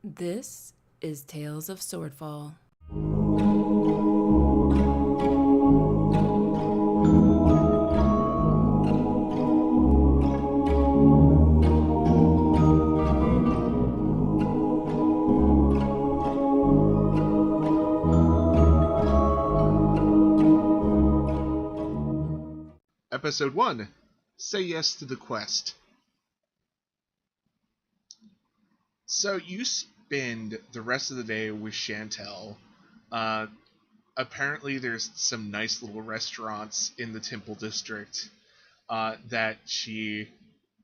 This is Tales of Swordfall. Episode 1 Say Yes to the Quest. So you spend the rest of the day with Chantel. Uh, Apparently, there's some nice little restaurants in the Temple District that she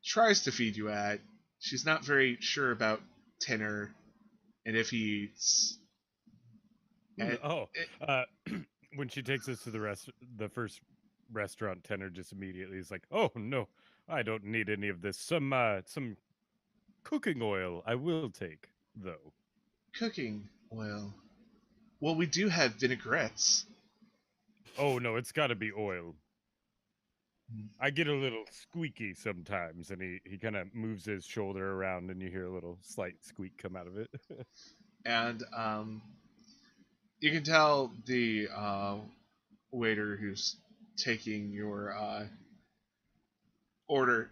tries to feed you at. She's not very sure about Tenor and if he eats. And Oh, it, uh, when she takes us to the first restaurant, Tenor just immediately is like, "Oh no, I don't need any of this. Some cooking oil I will take, though." cooking oil. Well, we do have vinaigrettes. Oh no, it's got to be oil. I get a little squeaky sometimes, and he kind of moves his shoulder around, and you hear a little slight squeak come out of it. And you can tell the waiter who's taking your order.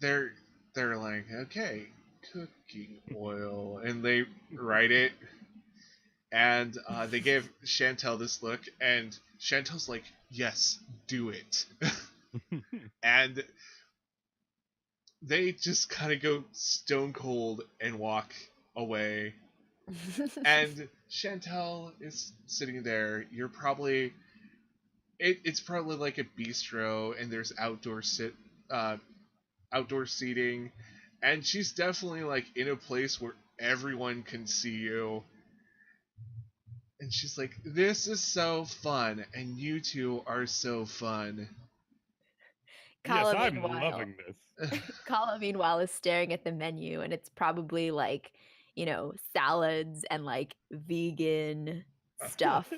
They're like, okay, cooking oil, and they write it, and they give Chantel this look, and Chantel's like, yes, do it, and they just kind of go stone cold and walk away. And Chantel is sitting there. It's probably like a bistro, and there's uh, outdoor seating, and she's definitely like in a place where everyone can see you. And she's like, "This is so fun, and you two are so fun." Yes, Kala, I'm meanwhile, loving this. Kala, meanwhile, is staring at the menu, and it's probably like, salads and like vegan stuff.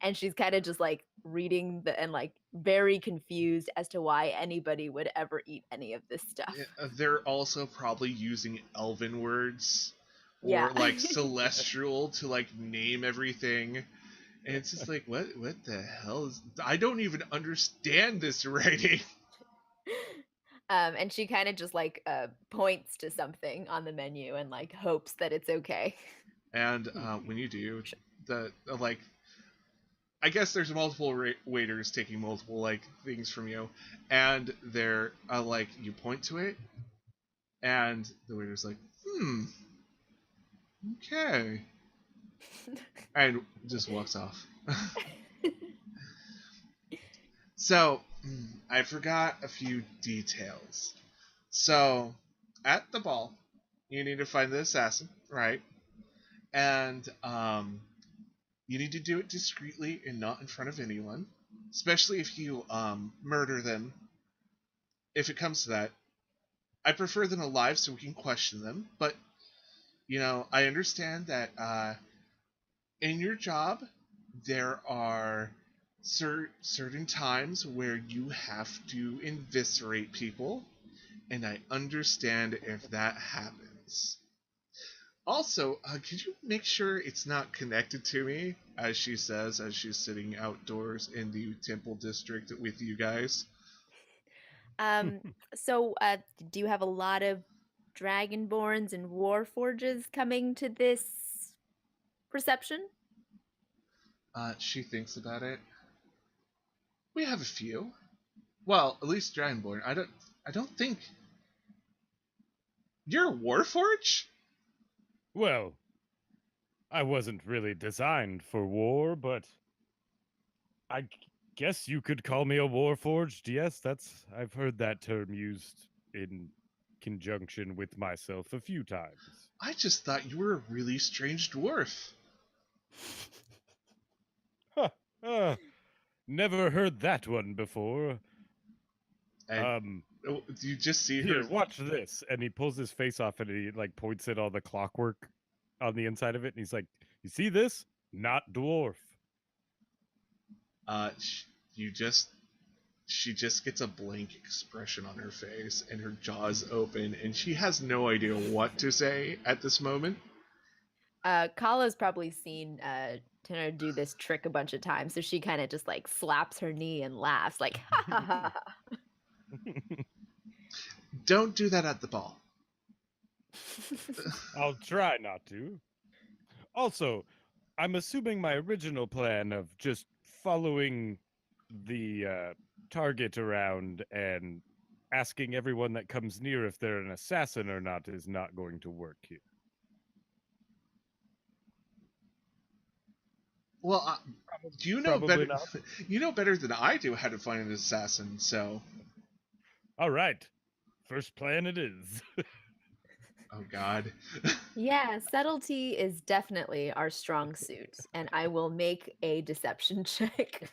And she's kind of just like reading and like very confused as to why anybody would ever eat any of this stuff. They're also probably using elven words Yeah. or like celestial to like name everything. And it's just like, what the hell is? I don't even understand this writing. And she kind of just like points to something on the menu and like hopes that it's okay. And when you do, the like, I guess there's multiple waiters taking multiple like things from you, and they're like, you point to it, and the waiter's like, okay, and just walks off. So I forgot a few details. So at the ball, you need to find the assassin, right? And you need to do it discreetly and not in front of anyone, especially if you murder them. If it comes to that, I prefer them alive so we can question them. But I understand that in your job there are certain times where you have to eviscerate people, and I understand if that happens. Also, could you make sure it's not connected to me, as she says, as she's sitting outdoors in the temple district with you guys? Um, so do you have a lot of Dragonborns and Warforges coming to this reception? She thinks about it. We have a few. Well, at least Dragonborn. I don't think you're a Warforge. Well, I wasn't really designed for war, but guess you could call me a warforged. Yes, I've heard that term used in conjunction with myself a few times. I just thought you were a really strange dwarf. Huh. Never heard that one before. And you just see her. Here, watch this. And he pulls his face off and he like points at all the clockwork on the inside of it, and he's like, "You see this? Not dwarf." Uh, you just she just gets a blank expression on her face, and her jaws open, and she has no idea what to say at this moment. Kala's probably seen Tanner do this trick a bunch of times, so she kind of just like slaps her knee and laughs, like ha ha ha. Don't do that at the ball. I'll try not to. Also, I'm assuming my original plan of just following the target around and asking everyone that comes near if they're an assassin or not is not going to work here. Well, you know Probably better. not. You know better than I do how to find an assassin. So, All right. First plan it is. oh God. Yeah, subtlety is definitely our strong suit, and I will make a deception check.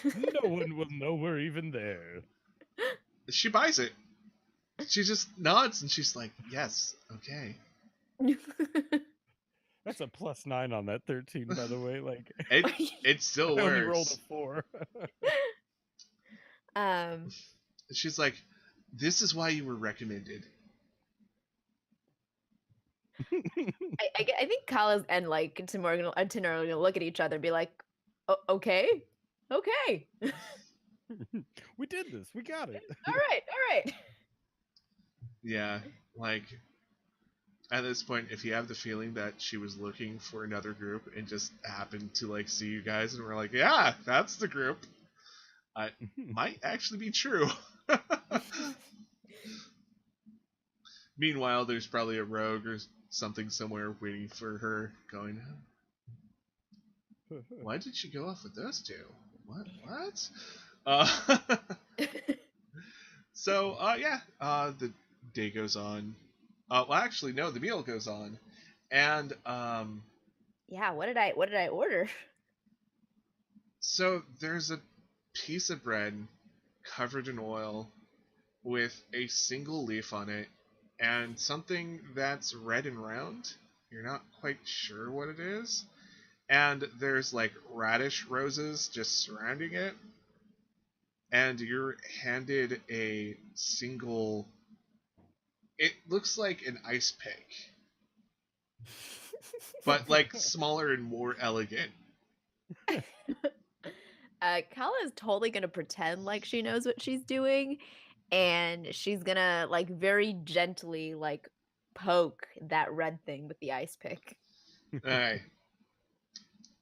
No one will know we're even there. She buys it. She just nods and she's like, "Yes, okay." That's a +9 on that 13, by the way. Like It still I only rolled works. a 4. She's like, "This is why you were recommended." I think Kala's and like Tanner are gonna look at each other and be like, okay. We did this. We got it. All right. Yeah, like at this point, if you have the feeling that she was looking for another group and just happened to like see you guys and we're like, "Yeah, that's the group," might actually be true. Meanwhile, there's probably a rogue or something somewhere waiting for her, going, "Why did she go off with those two? What?" So, yeah, the day goes on. Well, actually, no, the meal goes on, and Yeah, what did I order? so there's a piece of bread covered in oil with a single leaf on it, and something that's red and round. You're not quite sure what it is. And there's like radish roses just surrounding it. And you're handed a single. It looks like an ice pick, but like smaller and more elegant. Kala is totally gonna pretend like she knows what she's doing, and she's gonna like very gently like poke that red thing with the ice pick. Alright.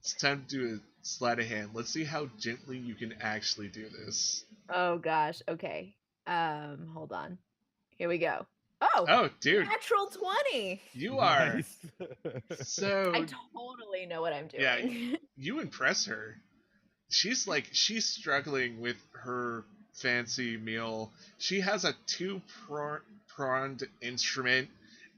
It's time to do a sleight of hand. Let's see how gently you can actually do this. Oh gosh, okay. Hold on. Here we go. Oh, Oh, dude, natural 20. you are Nice. so. I totally know what I'm doing. Yeah, you impress her. She's struggling with her fancy meal. She has a two-pronged instrument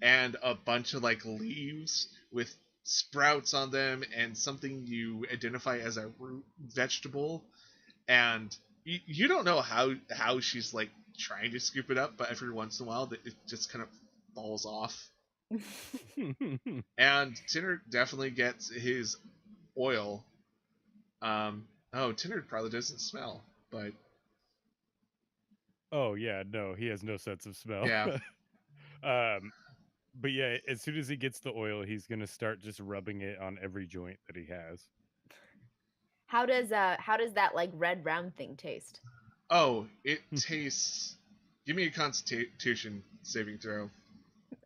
and a bunch of like leaves with sprouts on them and something you identify as a root vegetable, and you don't know how she's like trying to scoop it up, but every once in a while it just kind of falls off. And Tinner definitely gets his oil. Tinner probably doesn't smell, but Oh yeah, no, he has no sense of smell. yeah. But yeah, as soon as he gets the oil, he's gonna start just rubbing it on every joint that he has. How does that like red round thing taste? Oh, it tastes. Give me a Constitution saving throw.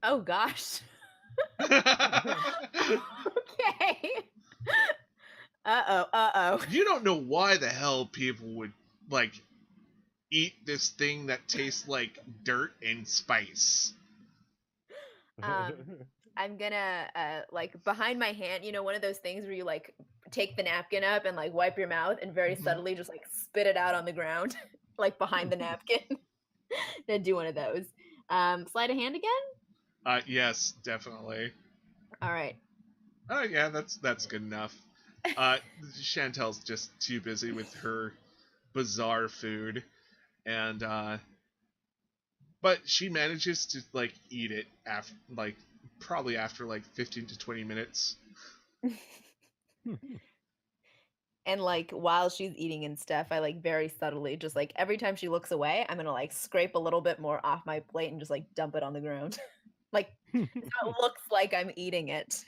Oh gosh. Okay. Uh-oh. You don't know why the hell people would like eat this thing that tastes like dirt and spice. I'm gonna like behind my hand, one of those things where you like take the napkin up and like wipe your mouth and very subtly just like spit it out on the ground, like behind the napkin. Then do one of those. Sleight of hand again? Yes, definitely. All right. Oh yeah, that's good enough. Chantel's just too busy with her bizarre food, and but she manages to like eat it after probably after like 15 to 20 minutes. And like while she's eating and stuff, I like very subtly just like every time she looks away, I'm gonna like scrape a little bit more off my plate and just like dump it on the ground. Like, so it looks like I'm eating it.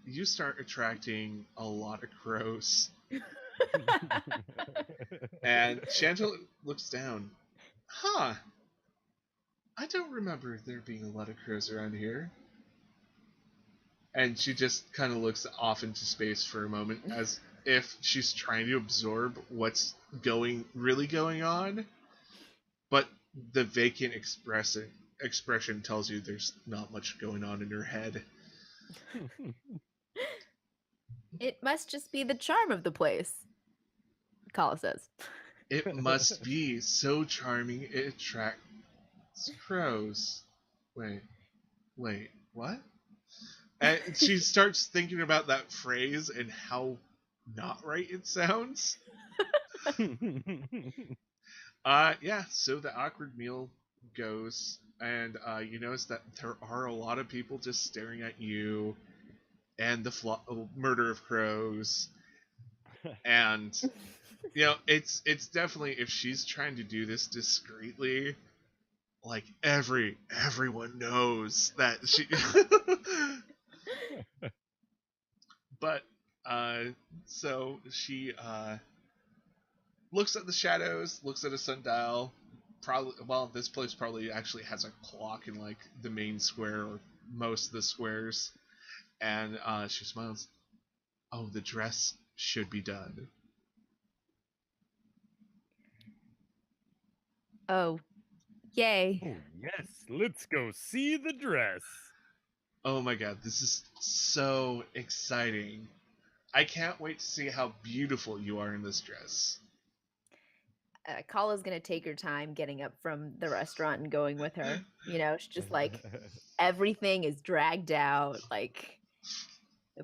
You start attracting a lot of crows. And Chantal looks down. Huh. I don't remember there being a lot of crows around here. And she just kind of looks off into space for a moment as if she's trying to absorb what's really going on. But the vacant expression tells you there's not much going on in her head. It must just be the charm of the place, Kala says. It must be so charming it attracts crows. Wait, what? And she starts thinking about that phrase and how not right it sounds. Yeah, so the awkward meal goes, and you notice that there are a lot of people just staring at you and the murder of crows. And it's definitely, if she's trying to do this discreetly, like everyone knows that she but so she looks at the shadows, looks at a sundial. Probably, well, this place probably actually has a clock in like the main square or most of the squares, and she smiles. Oh, the dress should be done. Oh, yay. Oh, yes, let's go see the dress. Oh my god, this is so exciting. I can't wait to see how beautiful you are in this dress. Kala's gonna take her time getting up from the restaurant and going with her. You know, she's just like, everything is dragged out. Like,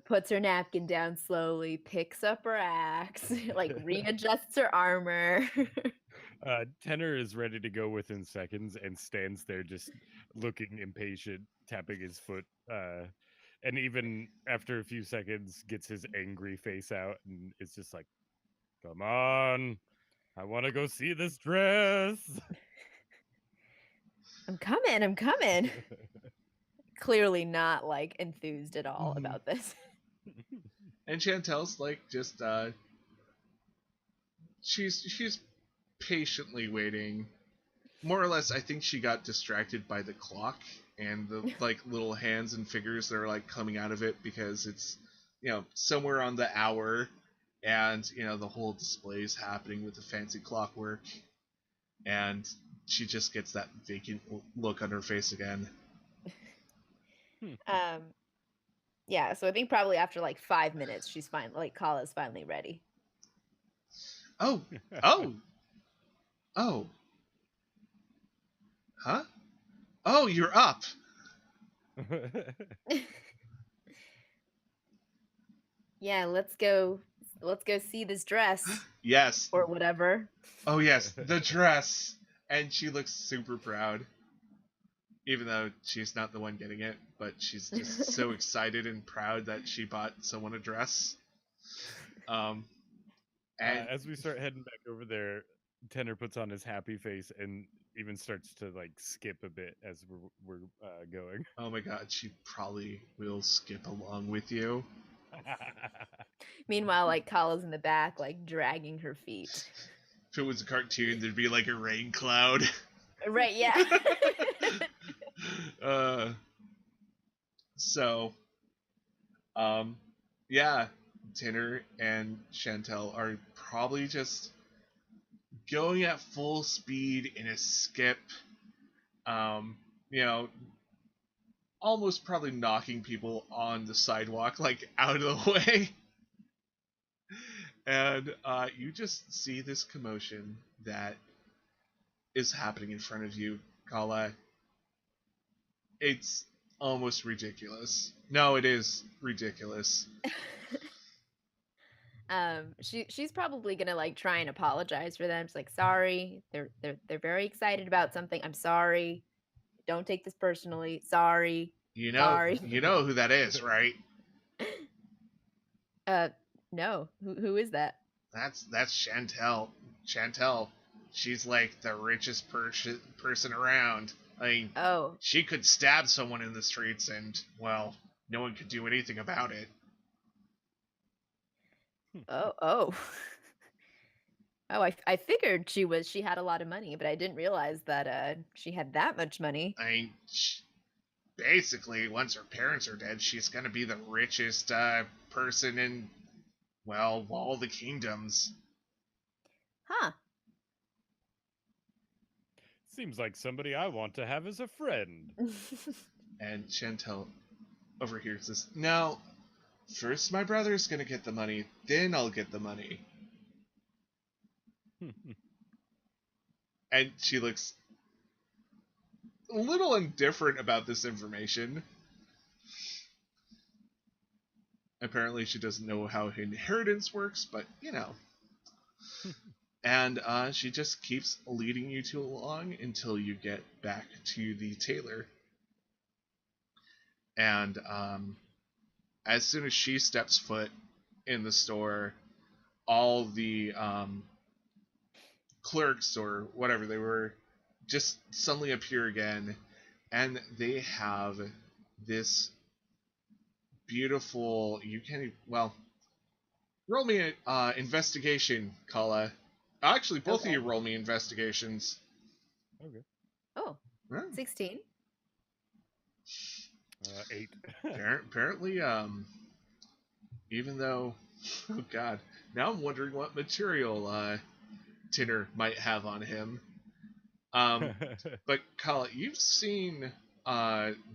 puts her napkin down slowly, picks up her axe, like readjusts her armor. Tenor is ready to go within seconds and stands there just looking impatient, tapping his foot. And even after a few seconds, gets his angry face out and it's just like, come on, I want to go see this dress. I'm coming. Clearly not like enthused at all about this. And Chantel's like just she's patiently waiting. More or less, I think she got distracted by the clock and the like little hands and figures that are like coming out of it because it's somewhere on the hour, and the whole display is happening with the fancy clockwork, and she just gets that vacant look on her face again. Yeah, so I think probably after like 5 minutes, she's fine. Like, Kala's finally ready. Oh, huh? Oh, you're up. Yeah, let's go see this dress. Yes. Or whatever. Oh yes, the dress. And she looks super proud. Even though she's not the one getting it, but she's just so excited and proud that she bought someone a dress. And as we start heading back over there, Tenor puts on his happy face and even starts to like skip a bit as we're going. Oh my god, she probably will skip along with you. Meanwhile, like, Kala's in the back, like dragging her feet. If it was a cartoon, there'd be like a rain cloud. Right, yeah. So, yeah, Tenor and Chantel are probably just going at full speed in a skip. Almost probably knocking people on the sidewalk, like out of the way. And you just see this commotion that is happening in front of you, Kala. It's almost ridiculous. No, it is ridiculous. She's probably gonna like try and apologize for them. She's like, sorry, they're very excited about something. I'm sorry. Don't take this personally. Sorry. Sorry. You know who that is, right? No. Who is that? That's Chantel. Chantel. She's like the richest person around. I mean, Oh. she could stab someone in the streets and, well, no one could do anything about it. Oh. Oh. Oh, I figured she had a lot of money, but I didn't realize that she had that much money. I mean, basically, once her parents are dead, she's going to be the richest person in, well, all the kingdoms. Huh. Seems like somebody I want to have as a friend. And Chantel overhears this. No, first my brother's going to get the money, then I'll get the money. And she looks a little indifferent about this information. Apparently she doesn't know how inheritance works, but you know. And she just keeps leading you two along until you get back to the tailor. And as soon as she steps foot in the store, all the clerks or whatever they were just suddenly appear again, and they have this beautiful. You can't. Well, roll me an investigation, Kala. Actually, both Okay. of you roll me investigations. Okay. Oh, Huh. 16. 8. Apparently, even though, oh god, now I'm wondering what material Tinner might have on him. But Kala, you've seen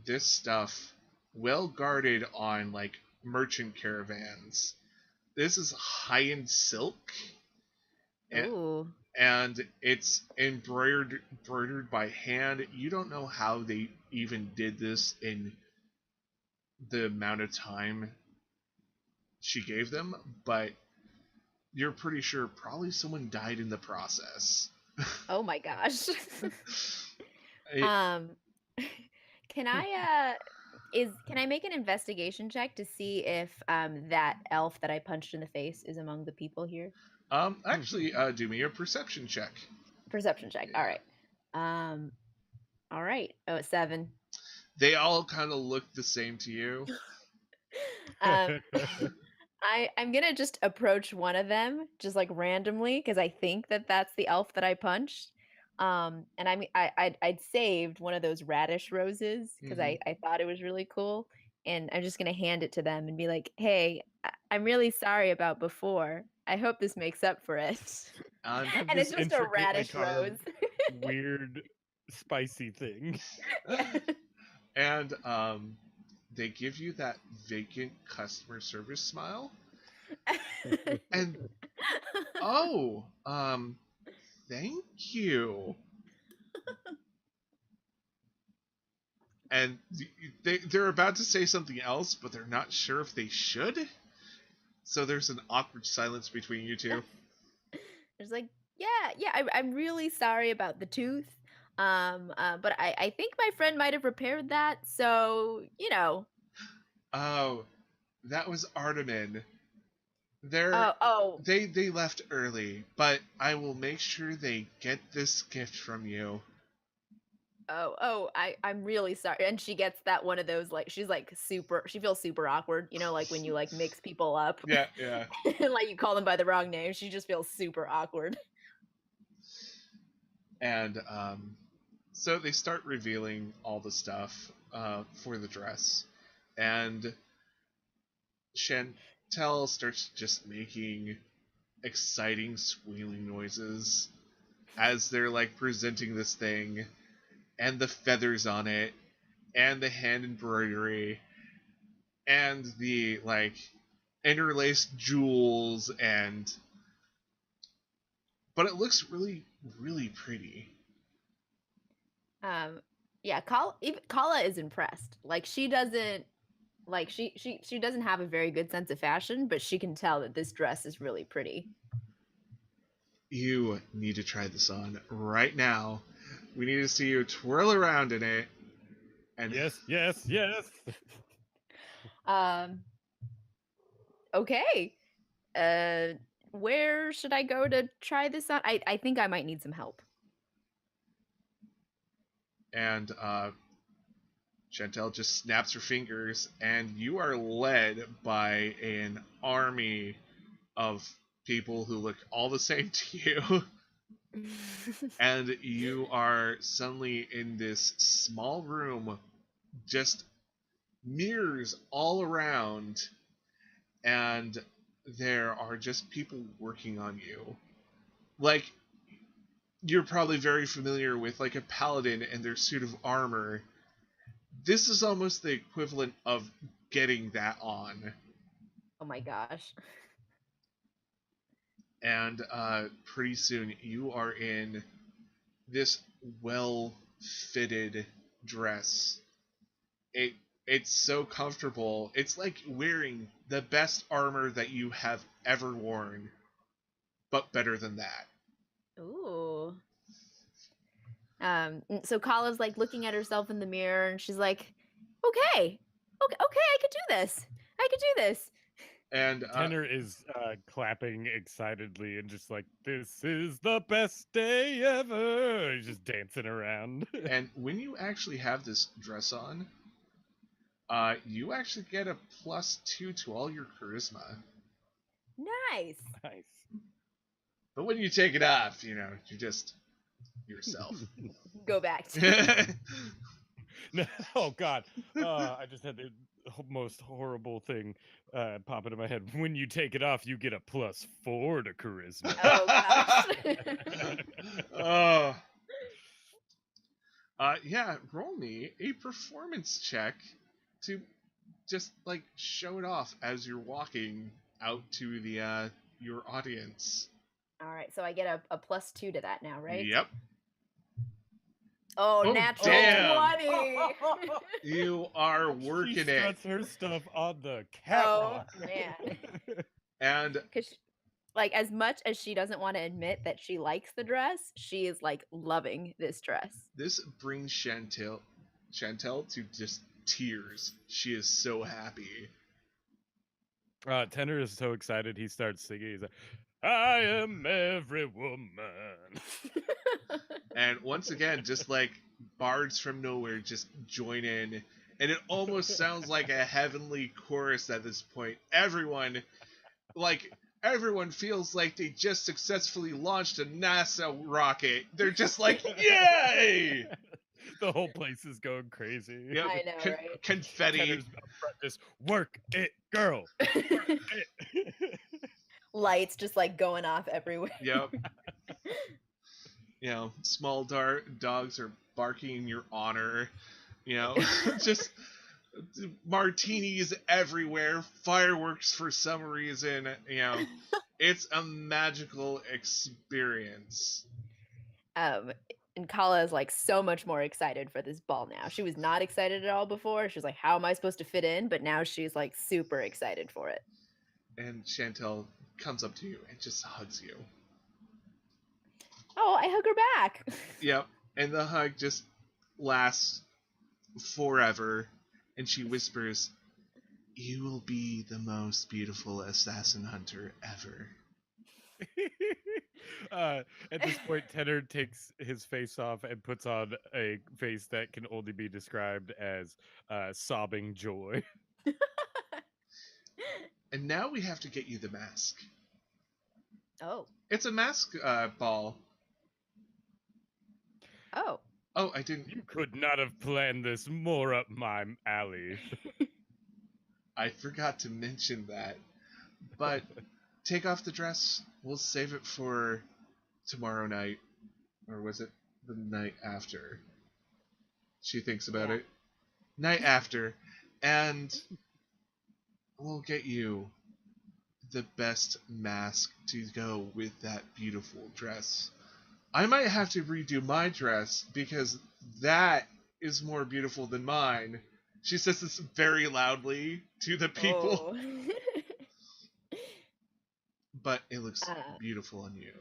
this stuff well guarded on like merchant caravans. This is high-end silk, Ooh. and it's embroidered by hand. You don't know how they even did this in the amount of time she gave them, but you're pretty sure probably someone died in the process. Oh my gosh. It- Can I make an investigation check to see if that elf that I punched in the face is among the people here? actually, do me a perception check. Perception check. All right. All right. Oh, 7. They all kind of look the same to you. Um, I'm gonna just approach one of them just like randomly because I think that that's the elf that I punched. And I'd saved one of those radish roses because Mhm. I thought it was really cool, and I'm just gonna hand it to them and be like, "Hey, I'm really sorry about before. I hope this makes up for it." And Have And it's this just a intricately radish carved, rose. weird, spicy thing. Yeah. and they give you that vacant customer service smile. And oh, thank you. And they're about to say something else, but they're not sure if they should. So there's an awkward silence between you two. It's like, yeah, I'm really sorry about the tooth. But I think my friend might have repaired that, so you know. Oh, that was Artemin. Oh, They left early, but I will make sure they get this gift from you. I'm really sorry. And she gets that one of those like she's like she feels super awkward, you know, like when you like mix people up. Yeah, yeah. And like you call them by the wrong name. She just feels super awkward. And so they start revealing all the stuff for the dress, and Chantel starts just making exciting squealing noises as they're like presenting this thing, and the feathers on it, and the hand embroidery, and the like interlaced jewels, and but it looks really, really pretty. Yeah, Kala is impressed. Like she doesn't like she doesn't have a very good sense of fashion, but she can tell that this dress is really pretty. You need to try this on right now. We need to see you twirl around in it. And Yes. Okay. Where should I go to try this on? I think I might need some help. And Chantel just snaps her fingers, and you are led by an army of people who look all the same to you. And you are suddenly in this small room, just mirrors all around, and there are just people working on you. Like, you're probably very familiar with like a paladin and their suit of armor. This is almost the equivalent of getting that on. Oh my gosh. And pretty soon you are in this well-fitted dress. It's so comfortable. It's like wearing the best armor that you have ever worn, but better than that. Ooh. So Kala's like looking at herself in the mirror and she's like, okay, I could do this. I could do this. And Tenor is clapping excitedly and just like, this is the best day ever. He's just dancing around. and when you actually have this dress on, you actually get a +2 to all your charisma. Nice. Nice. But when you take it off, you're just yourself. Go back to No, oh God. I just had the most horrible thing pop into my head. When you take it off, you get a +4 to charisma. Oh gosh. Yeah, roll me a performance check to just like show it off as you're walking out to the your audience. All right, so I get a +2 to that now, right? Yep. Oh, Oh, natural damn. 20. You are She working it. struts her stuff on the Oh catwalk. man. And Because like as much as she doesn't want to admit that she likes the dress, she is like loving this dress. this brings Chantel to just tears. She is so happy. Tenor is so excited he starts singing. He's like, I am every woman. And once again, just like bards from nowhere just join in. And it almost sounds like a heavenly chorus at this point. Everyone feels like they just successfully launched a NASA rocket. They're just like, yay! The whole place is going crazy. Yep. I know, right? Confetti. Tenor's up front, just work it, girl. Work it. Lights just like going off everywhere. Yep. Small dogs are barking in your honor. Just martinis everywhere, fireworks for some reason. It's a magical experience. And Kala is like so much more excited for this ball now. She was not excited at all before. She was like, how am I supposed to fit in? But now she's like super excited for it. And Chantel comes up to you and just hugs you. Oh, I hug her back. Yep. And the hug just lasts forever. And she whispers, you will be the most beautiful assassin hunter ever. At this point, Tenor takes his face off and puts on a face that can only be described as sobbing joy. And now we have to get you the mask. Oh. It's a mask ball. Oh. Oh, I didn't. You could not have planned this more up my alley. I forgot to mention that. But take off the dress. We'll save it for tomorrow night. Or was it the night after? She thinks about it. Night after. And we'll get you the best mask to go with that beautiful dress. I might have to redo my dress because that is more beautiful than mine. She says this very loudly to the people. Oh. But it looks beautiful on you.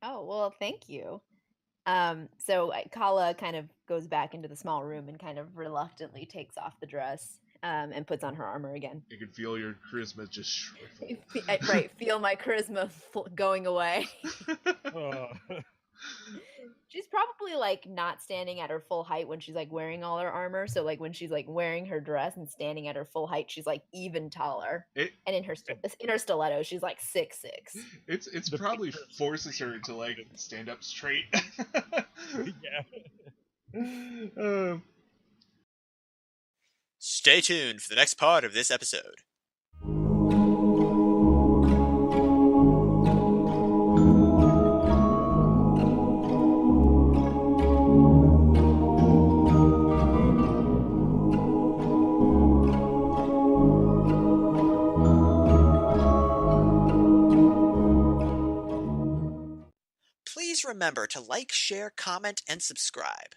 Oh, well, thank you. So Kala kind of goes back into the small room and kind of reluctantly takes off the dress and puts on her armor again. You can feel your charisma just shrivel. Right, feel my charisma going away. She's probably like not standing at her full height when she's like wearing all her armor. So like when she's like wearing her dress and standing at her full height, she's like even taller. It And in her stiletto, she's like 6'6". it's The probably picture of forces her to like stand up straight. Yeah. Stay tuned for the next part of this episode. Please remember to like, share, comment, and subscribe.